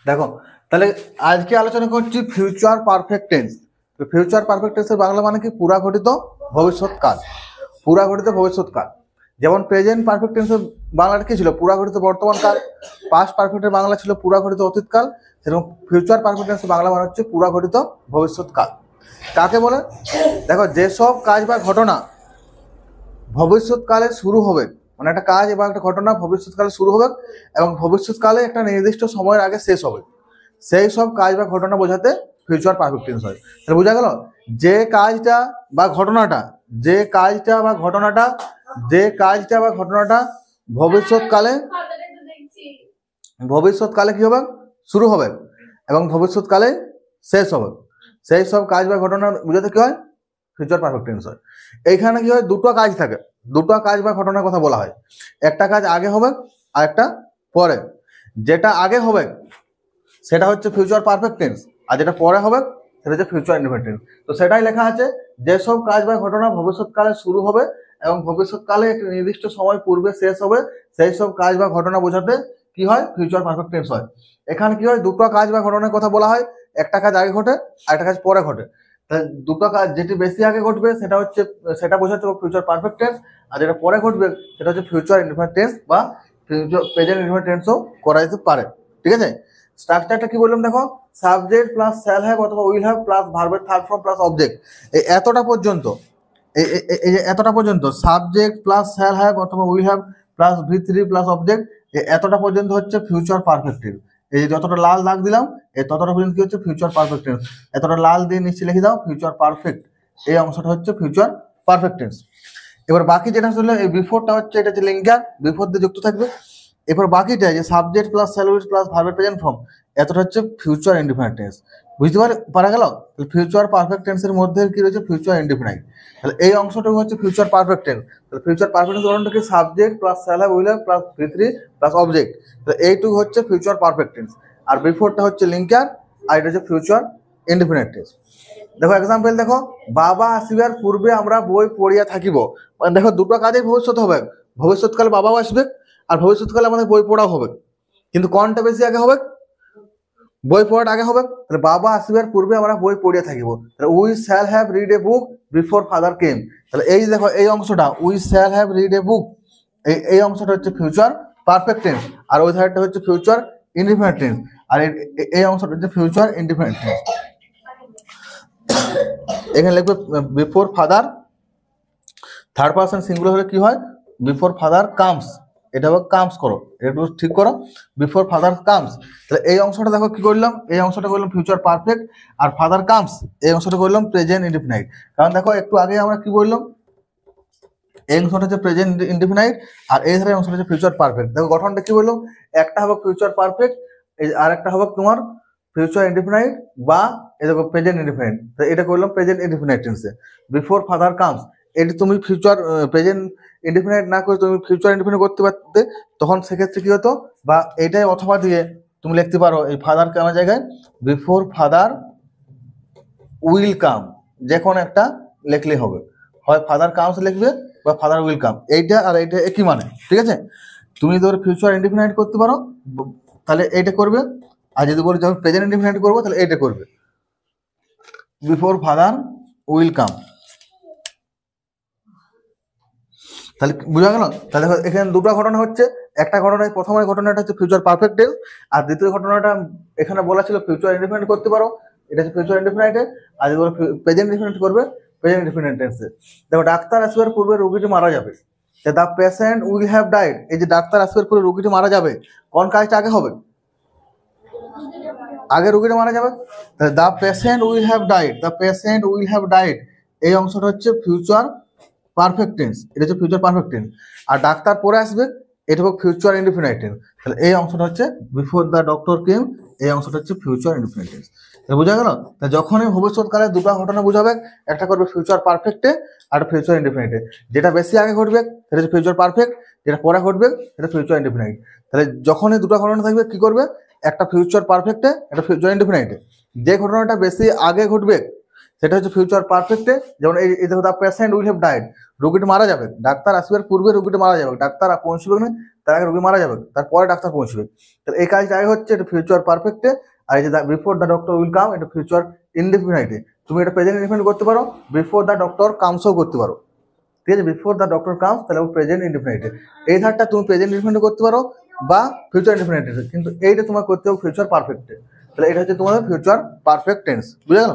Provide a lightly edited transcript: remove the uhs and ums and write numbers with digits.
দেখো তাহলে আজকে আলোচনা করছি ফিউচার পারফেক্ট টেন্স। তো ফিউচার পারফেক্ট টেন্সের বাংলা মানে কি? পুরা ঘটিত ভবিষ্যৎকাল। পুরা ঘটিত ভবিষ্যৎকাল। যেমন প্রেজেন্ট পারফেক্ট টেন্সের বাংলাটা কি ছিল? পুরা ঘটিত বর্তমান কাল। পাস্ট পারফেক্টের বাংলা ছিল পুরা ঘটিত অতীতকাল। এবং ফিউচার পারফেক্ট টেন্সের বাংলা মানে হচ্ছে পুরা ঘটিত ভবিষ্যৎকাল। কাকে বলে? দেখো, যেসব কাজ বা ঘটনা ভবিষ্যৎকালে শুরু হবে, মানে একটা কাজ এবং একটা ঘটনা ভবিষ্যৎকালে শুরু হবে এবং ভবিষ্যৎকালে একটা নির্দিষ্ট সময়ের আগে শেষ হবে, সেই সব কাজ বা ঘটনা বোঝাতে ফিউচার পারফেক্ট টেন্স হয়। তাহলে বোঝা গেল যে কাজটা বা ঘটনাটা ভবিষ্যৎকালে কি হবে? শুরু হবে এবং ভবিষ্যৎকালে শেষ হবে, সেই সব কাজ বা ঘটনা বোঝাতে কি হয়? ফিউচার পারফেক্ট টেন্স হয়। এইখানে কি হয়? দুটো কাজ থাকে, দুটো কাজ বা ঘটনার কথা বলা হয়। একটা কাজ আগে হবে আর একটা পরে। যেটা আগে হবে সেটা হচ্ছে ফিউচার পারফেক্ট টেন্স, আর যেটা পরে হবে সেটা হচ্ছে ফিউচার ইনডিফিনিট টেন্স। তো সেটাই লেখা আছে, যেসব কাজ বা ঘটনা ভবিষ্যৎকালে শুরু হবে এবং ভবিষ্যৎকালে একটি নির্দিষ্ট সময় পূর্বে শেষ হবে, সেই সব কাজ বা ঘটনা বোঝাতে কি হয়? ফিউচার পারফেক্ট টেন্স হয়। এখানে কি হয়? দুটো কাজ বা ঘটনার কথা বলা হয়, একটা কাজ আগে ঘটে আর একটা কাজ পরে ঘটে। দুটো কাজ যেটি বেশি আগে ঘটবে সেটা বোঝাচ্ছে ফিউচার পারফেক্ট টেন্স, আর যেটা পরে ঘটবে সেটা হচ্ছে ফিউচার ইনডিফিনিট টেন্স বা প্রেজেন্ট ইনডিফিনিট টেন্সও করা যেতে পারে। ঠিক আছে? স্ট্রাকচারটা কি বললাম দেখো, সাবজেক্ট প্লাস শ্যাল হ্যাভ অথবা উইল হ্যাভ প্লাস ভার্বের থার্ড ফর্ম প্লাস অবজেক্ট। এই এতটা পর্যন্ত সাবজেক্ট প্লাস শ্যাল হ্যাভ অথবা will have plus V3 plus object, এতটা পর্যন্ত হচ্ছে ফিউচার পারফেক্ট টেন্স। এই যতটা লাল দাগ দিলাম এই ততটা পর্যন্ত কি হচ্ছে? Future perfect tense. এতটা লাল দিয়ে নিচে লিখে দাও ফিউচার পারফেক্ট, এই অংশটা হচ্ছে ফিউচার পারফেক্ট টেন্স। এবার বাকি যেটা হলো এই বিফোরটা হচ্ছে, এটা হচ্ছে লিঙ্কার, বিফোর দিয়ে যুক্ত থাকবে। এবার বাকিটা যে সাবজেক্ট প্লাস স্যালুইড প্লাস ভার্বের প্রেজেন্ট ফর্ম, এতটা হচ্ছে ফিউচার ইনডিফিনিট টেন্স। বুঝতে পারা গেল? ফিউচার পারফেক্ট টেন্সের মধ্যে কি রয়েছে? Future indefinite. তাহলে এই অংশটা হচ্ছে ফিউচার পারফেক্ট টেন্স। তাহলে ফিউচার পারফেক্ট টেন্স গঠনটা কি? Subject plus shall have will have plus V3 plus object. তাহলে এইটুকু হচ্ছে ফিউচার পারফেক্ট টেন্স, আর বিফোরটা হচ্ছে লিঙ্কার, আর এটা হচ্ছে ফিউচার ইনডিফিনিট টেন্স। দেখো এক্সাম্পল দেখো, বাবা আসিবার পূর্বে আমরা বই পড়িয়া থাকিব। মানে দেখো দুটো কাজেই ভবিষ্যৎ হবে, ভবিষ্যৎকালে বাবাও আসবে আর ভবিষ্যৎকালে আমাদের বই পড়াও হবে, কিন্তু কোনটা বেশি আগে হবে? বই পড়াটা আগে হবে। তাহলে বাবা আসিবার পূর্বে আমরা বই পড়িয়া থাকিব। তাহলে we shall have read a book before father came. তাহলে এই দেখো এই অংশটা, we shall have read a book, এই অংশটা হচ্ছে ফিউচার পারফেক্ট টেন্স, আর ওই ধারটা হচ্ছে ফিউচার ইনডিফিনিট টেন্স, আর এই অংশটা হচ্ছে ফিউচার ইনডিফিনিট টেন্স। এখানে লিখবে before father, third person singular হলে কি হয়? বিফোর ফাদার কামস, এটা হবে কামস করো, একটু ঠিক করো, বিফোর ফাদার কামস। তাহলে এই অংশটা দেখো কি করলাম, এই অংশটা করলাম ফিউচার পারফেক্ট, আর ফাদার কামস এই অংশটা করলাম প্রেজেন্ট ইনডিফিনাইট। কারণ দেখো একটু আগে আমরা কি বললাম, এই অংশটা হচ্ছে প্রেজেন্ট ইনডিফিনাইট আর এই ধারে অংশটা হচ্ছে ফিউচার পারফেক্ট। দেখো গঠনটা কি বললাম, একটা হবে ফিউচার পারফেক্ট আর একটা হবে তোমার ফিউচার ইনডিফিনাইট বা এই দেখো প্রেজেন্ট ইনডিফিনাইট। তো এটা করলাম প্রেজেন্ট ইনডিফিনাইট টেন্সে, বিফোর ফাদার কামস। এটি তুমি ফিউচার প্রেজেন্ট ইনডিফিনাইট না করে তুমি ফিউচার ইনডিফিনাইট করতে পারতে, তখন সেক্ষেত্রে কি হতো? বা এটাই অথবা দিয়ে তুমি লিখতে পারো এই ফাদার কামের জায়গায় বিফোর ফাদার উইল কাম, যে কোনো একটা লিখলেই হবে, হয় ফাদার কামস লিখবে বা ফাদার উইল কাম, এইটা আর এইটা একই মানে। ঠিক আছে? তুমি ধরো ফিউচার ইনডিফিনাইট করতে পারো তাহলে এইটা করবে, আর যদি বলি যখন প্রেজেন্ট ইনডিফিনাইট করবো তাহলে এইটা করবে, বিফোর ফাদার উইল কাম। তাহলে বোঝা গেল? তাহলে এখানে দুটো ঘটনা হচ্ছে, একটা ঘটনায় প্রথমের ঘটনাটা হচ্ছে ফিউচার পারফেক্ট টেন্স, আর দ্বিতীয় ঘটনাটা এখানে বলা ছিল ফিউচার ইনডিফিনাইট করতে পারো, এটা হচ্ছে ফিউচার ইনডিফিনাইটে, আর যদি প্রেজেন্ট ইনডিফিনাইট করবে প্রেজেন্ট ইনডিফিনাইট টেন্সে। দেখো ডাক্তার আসবার পূর্বে রোগীটি মারা যাবে, the patient will have died. এই যে ডাক্তার আসবার পূর্বে রোগীটি মারা যাবে, কোন কাজটা আগে হবে? আগে রোগীটা মারা যাবে। The patient will have died, the patient will have died, এই অংশটা হচ্ছে ফিউচার পারফেক্ট টেন্স, এটা হচ্ছে ফিউচার পারফেক্ট টেন্স। আর ডাক্তার পরে আসবে, এটা হবে ফিউচার ইনডিফিনাইট টেন্স। তাহলে এই অংশটা হচ্ছে বিফোর দ্য ডক্টর কেম, এই অংশটা হচ্ছে ফিউচার ইনডিফিনাইট টেন্স। বোঝা গেল? তা যখনই ভবিষ্যৎকালে দুটো ঘটনা বোঝাবে, একটা করবে ফিউচার পারফেক্টে আর ফিউচার ইনডিফিনাইটে, যেটা বেশি আগে ঘটবে সেটা হচ্ছে ফিউচার পারফেক্ট, যেটা পরে ঘটবে সেটা ফিউচার ইনডিফিনাইট। তাহলে যখনই দুটো ঘটনা থাকবে কি করবে? একটা ফিউচার পারফেক্টে, একটা ফিউচার ইনডিফিনাইটে। যে ঘটনাটা বেশি আগে ঘটবে সেটা হচ্ছে ফিউচার পারফেক্টে। যেমন এই দেখো, the patient will have died, রোগীটি মারা যাবে, ডাক্তার আসবার পূর্বে রোগীটি মারা যাবে, ডাক্তার পৌঁছবে না তার আগে রোগী মারা যাবে, তারপরে ডাক্তার পৌঁছবে। তাহলে এই কাজটা আগে হচ্ছে এটা ফিউচার পারফেক্টে, আর এই যে before the doctor will come এটা ফিউচার ইনডেফিনাইটে। তুমি এটা প্রেজেন্ট ইনডেফিনাইট করতে পারো, বিফোর দ্য ডক্টর কামসও করতে পারো, ঠিক আছে। বিফোর দ্য ডক্টর কামস তাহলে প্রেজেন্ট ইনডেফিনাইটে, এই ধারটা তুমি প্রেজেন্ট ইনডেফিনাইট করতে পারো বা ফিউচার ইনডেফিনাইটে, কিন্তু এইটা তোমার করতে হবে ফিউচার পারফেক্টে। তাহলে এটা হচ্ছে তোমাদের ফিউচার পারফেক্ট টেন্স, বুঝে গেল।